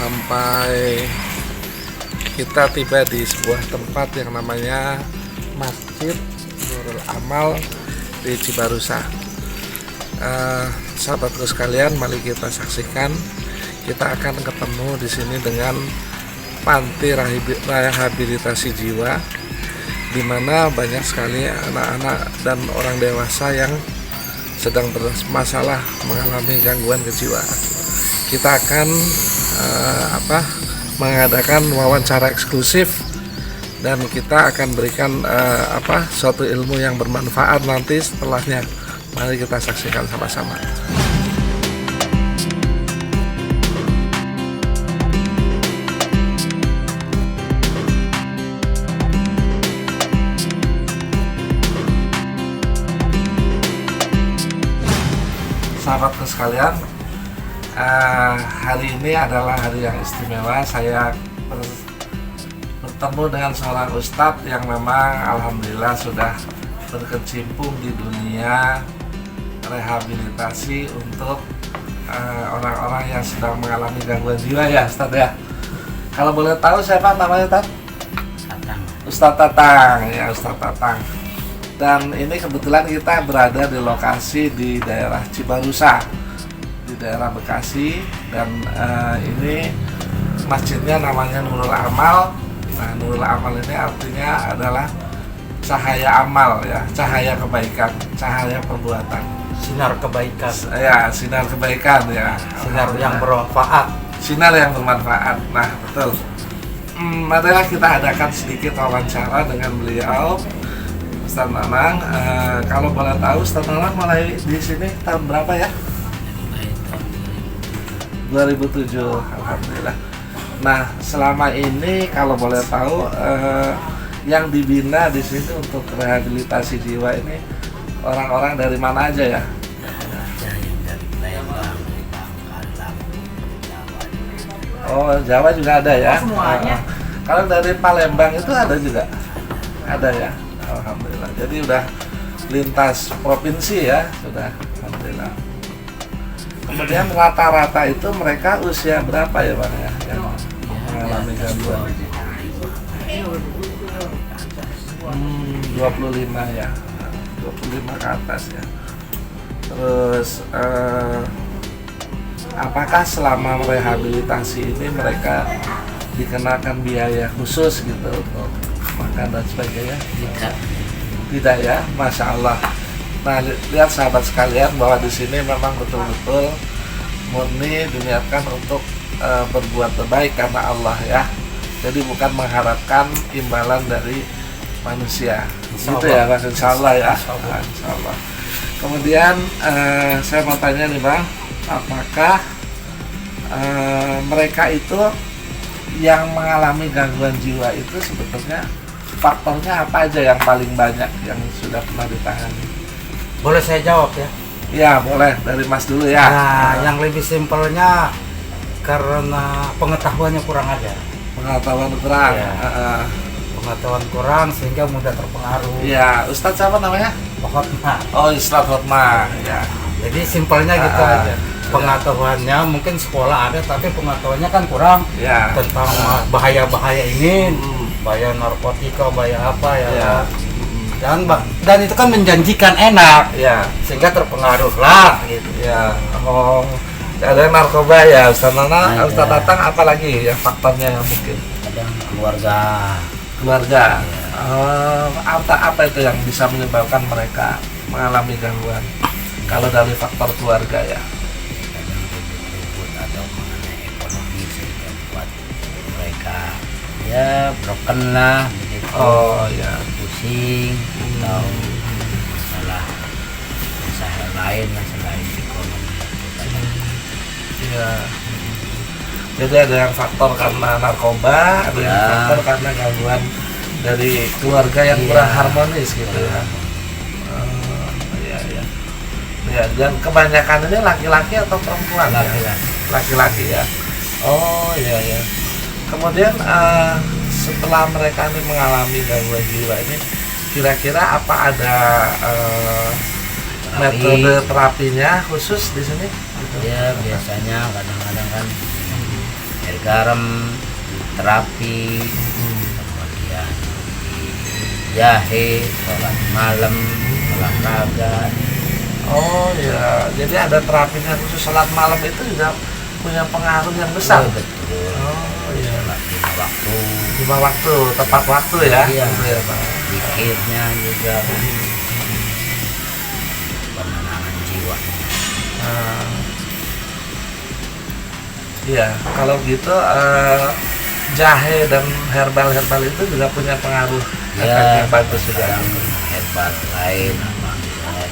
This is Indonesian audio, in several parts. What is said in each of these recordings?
sampai kita tiba di sebuah tempat yang namanya Masjid Nurul Amal di Cibarusa. Sahabatku sekalian, mari kita saksikan. Kita akan ketemu di sini dengan panti rehabilitasi jiwa, di mana banyak sekali anak-anak dan orang dewasa yang sedang bermasalah mengalami gangguan kejiwaan. Kita akan mengadakan wawancara eksklusif dan kita akan berikan suatu ilmu yang bermanfaat nanti setelahnya. Mari kita saksikan sama-sama. Sahabatku sekalian, hari ini adalah hari yang istimewa. Saya bertemu dengan seorang ustadz yang memang alhamdulillah sudah berkecimpung di dunia rehabilitasi untuk orang-orang yang sedang mengalami gangguan jiwa, ya Ustadz ya. Kalau boleh tahu siapa namanya, Ustadz? Ustadz Tatang, ya Ustadz Tatang. Dan ini kebetulan kita berada di lokasi di daerah Cibarusa, di daerah Bekasi, dan ini masjidnya namanya Nurul Amal. Nah, Nurul Amal ini artinya adalah cahaya amal, ya, cahaya kebaikan, cahaya perbuatan, sinar kebaikan. Ya, sinar kebaikan, ya, sinar yang bermanfaat. Sinar yang bermanfaat. Nah, betul. Marilah kita adakan sedikit wawancara dengan beliau, Ustaz Nanang. Kalau boleh tahu, Ustaz Nanang mulai di sini tahun berapa ya? 2007, alhamdulillah. Nah, selama ini kalau boleh tahu, yang dibina di sini untuk rehabilitasi jiwa ini orang-orang dari mana aja ya? Oh, Jawa juga ada ya? Semuanya. Kalau dari Palembang itu ada juga? Ada ya? Alhamdulillah. Jadi udah lintas provinsi ya, sudah. Alhamdulillah. Kemudian rata-rata itu mereka usia berapa ya Bang ya? Yang mengalami gangguan? 25 ya. 25 ke atas ya. Terus apakah selama rehabilitasi ini mereka dikenakan biaya khusus gitu untuk makan dan sebagainya? Tidak ya, Masya Allah. Nah, lihat sahabat sekalian bahwa di sini memang betul-betul murni diniatkan untuk berbuat terbaik karena Allah ya. Jadi bukan mengharapkan imbalan dari manusia. Gitu ya, Mas, insya Allah ya. Insya Allah. Kemudian saya mau tanya nih Bang, apakah mereka itu yang mengalami gangguan jiwa itu sebetulnya faktornya apa aja yang paling banyak yang sudah pernah ditangani? Boleh saya jawab ya? Ya, boleh. Dari Mas dulu ya. Nah, yang lebih simpelnya karena pengetahuannya kurang aja. Pengetahuan kurang. Ya. Pengetahuan kurang sehingga mudah terpengaruh. Ya, Ustadz siapa namanya? Hotma. Oh, Ustadz Hotma. Ya. Jadi simpelnya gitu aja. Pengetahuannya mungkin sekolah ada, tapi pengetahuannya kan kurang Ya. tentang bahaya-bahaya ini, bahaya narkotika, bahaya apa ya. Ya. Dan itu kan menjanjikan enak, Ya. sehingga terpengaruh lah gitu. Ya. Oh, ada narkoba ya, Ustadz Nana, Ustadz Tatang, apa lagi ya faktornya yang mungkin? Kadang keluarga. Keluarga. Apa itu yang bisa menyebabkan mereka mengalami gangguan? Kalau dari faktor keluarga ya. Kadang ribut-ribut atau mengenai ekonomi sehingga buat mereka ya broken lah begitu. Oh ya. Pusing atau masalah usaha lain lah selain ekonomi. Iya. Jadi ada yang faktor karena narkoba, ada yang faktor karena gangguan dari keluarga yang kurang harmonis gitu ya. Iya, iya. Ya, dan kebanyakan ini laki-laki atau perempuan? Laki-laki ya. Oh iya ya. Kemudian setelah mereka ini mengalami gangguan jiwa ini, kira-kira apa ada metode terapinya khusus di sini? Ya biasanya kadang-kadang kan air garam, terapi, kemudian jahe, sholat malam, olahraga. Oh ya, jadi ada terapinya khusus sholat malam itu juga punya pengaruh yang besar. Betul. Oh iya. Sholat 5 waktu. 5 waktu, tepat waktu ya. Iya. Gitu ya, Pak. Zikirnya juga kan. Penenangan jiwa. Iya, kalau gitu jahe dan herbal itu juga punya pengaruh efek Ya, yang bagus juga. kadang herbal lain apa misalnya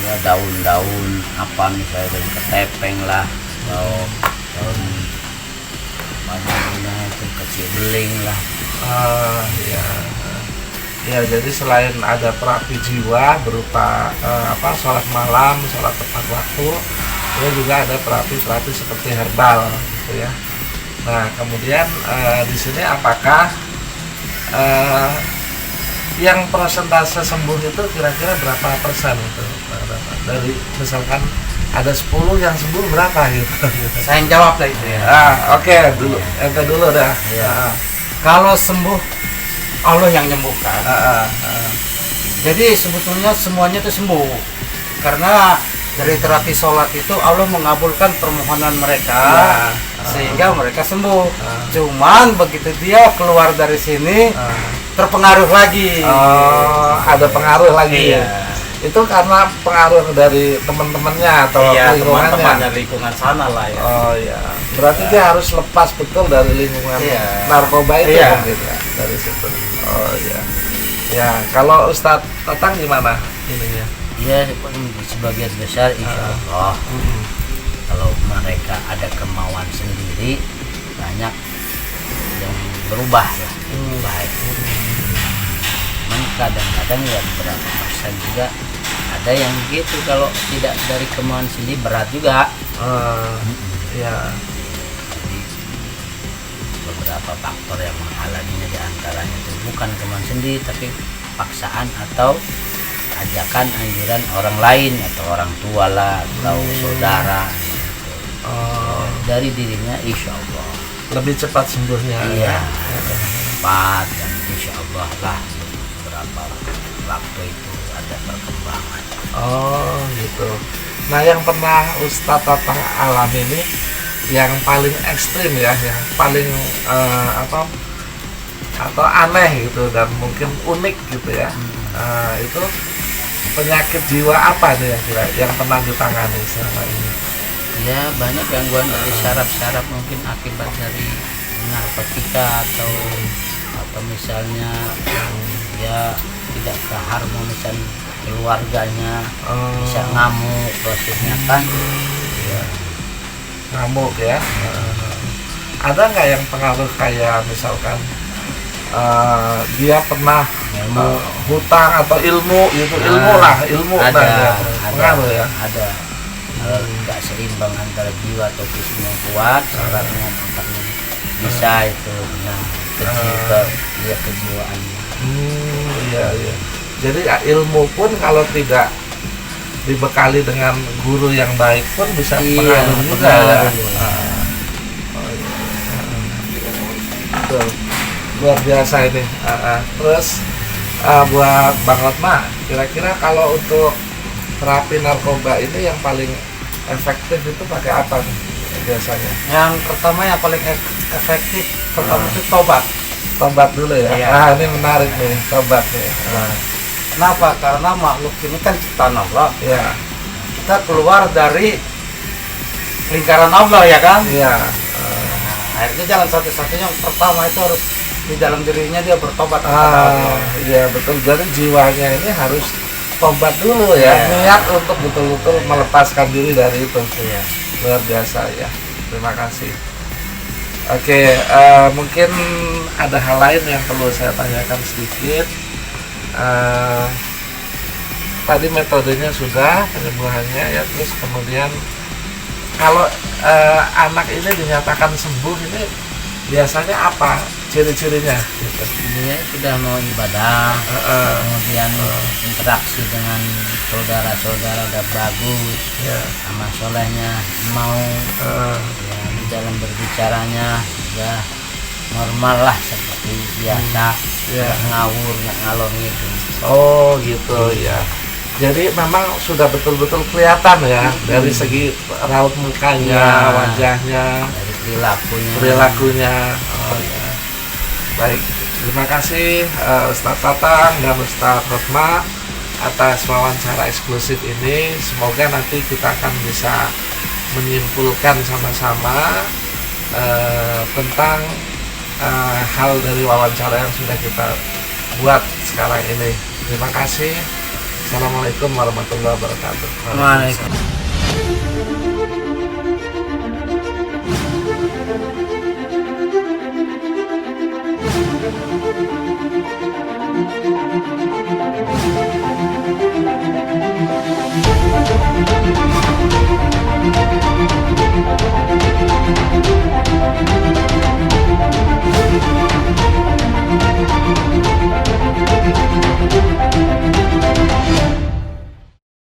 ya daun-daun apa misalnya daun ketepeng lah atau daun apa namanya itu kecil beling lah. Iya. Ya, jadi selain ada terapi jiwa berupa sholat malam, sholat tepat waktu, ya juga ada terapi-terapi seperti herbal gitu ya. Nah, kemudian di sini apakah yang persentase sembuh itu kira-kira berapa persen itu, Pak Bapak? Dari misalkan ada 10 yang sembuh berapa gitu? Saya yang jawab lah itu ya. Oke, dulu ente dulu dah. Iya. Kalau sembuh, Allah yang nyembuhkan. Jadi sebetulnya semuanya itu sembuh. Karena dari terapi sholat itu Allah mengabulkan permohonan mereka, sehingga mereka sembuh. Cuman begitu dia keluar dari sini, terpengaruh lagi. Ada pengaruh lagi. Iya. Itu karena pengaruh dari teman-temannya atau Iya, lingkungannya. teman-temannya lingkungan sana lah ya. Oh iya, berarti dia harus lepas betul dari lingkungan Iya. narkoba itu Iya. mungkin ya, dari situ. Oh iya. Ya, kalau Ustadz Tatang gimana ininya? Ya sebagian besar insya Allah kalau mereka ada kemauan sendiri banyak yang berubah ya baik. Cuman kadang-kadang ya beberapa persen juga ada yang gitu kalau tidak dari kemauan sendiri berat juga. Ya. Jadi beberapa faktor yang menghalanginya diantaranya itu bukan kemauan sendiri tapi paksaan atau ajakan anjuran orang lain atau orang tua lah atau saudara gitu. Dari dirinya insya Allah Lebih cepat sembuhnya. iya cepat dan insya Allah lah beberapa waktu itu ada perkembangan. Oh gitu. Nah, yang pernah Ustadz Tatang alami ini yang paling ekstrim ya, yang paling atau aneh gitu dan mungkin unik gitu ya. Itu penyakit jiwa apa nih yang pernah ditangani selama ini? Ya banyak gangguan dari syaraf-syaraf mungkin akibat dari narkotika atau misalnya ya tidak keharmonisan keluarganya, bisa ngamuk prosesnya kan ya. Ngamuk ya. Ada nggak yang pengaruh kayak misalkan dia pernah hutang atau ilmu gitu, ilmu ada pengaruh ya. ada nggak seimbang antara jiwa atau fisiknya kuat sarafnya otaknya bisa itu kejiwaannya. Iya. Jadi ilmu pun kalau tidak dibekali dengan guru yang baik pun bisa pengaruh juga ya. Betul. Luar biasa ini. Terus buat Bang Hotma, kira-kira kalau untuk terapi narkoba ini yang paling efektif itu pakai apa nih biasanya? Yang pertama yang paling efektif pertama itu tobat. Tobat dulu ya. Iya. Ini menarik nih, tobat nih. Kenapa? Karena makhluk ini kan ciptaan Allah. Ya. Kita keluar dari lingkaran Allah ya kan? Iya. Akhirnya jalan satu-satunya yang pertama itu harus di dalam dirinya dia bertobat kepada Allah. Iya betul. Jadi jiwanya ini harus tobat dulu ya. Iya. Niat untuk betul-betul melepaskan diri dari itu. Iya. Luar biasa ya. Terima kasih. Oke, mungkin ada hal lain yang perlu saya tanyakan sedikit. Tadi metodenya sudah, penyembuhannya ya, terus kemudian kalau anak ini dinyatakan sembuh ini biasanya apa ciri-cirinya gitu. Dia sudah mau ibadah, kemudian interaksi dengan saudara-saudara udah bagus, Ya. sama solehnya mau, ya, di dalam berbicaranya sudah normal lah seperti biasa, Ya. nggak ngawur, nggak ngalor gitu. Oh gitu ya. Jadi memang sudah betul-betul kelihatan ya dari segi raut mukanya, Ya. wajahnya, Dari perilakunya. perilakunya. Oh ya. Baik, terima kasih Ustadz Tatang dan Ustadz Hotma atas wawancara eksklusif ini. Semoga nanti kita akan bisa menyimpulkan sama-sama tentang hal dari wawancara yang sudah kita buat sekarang ini. Terima kasih. Assalamualaikum warahmatullahi wabarakatuh. Waalaikumsalam.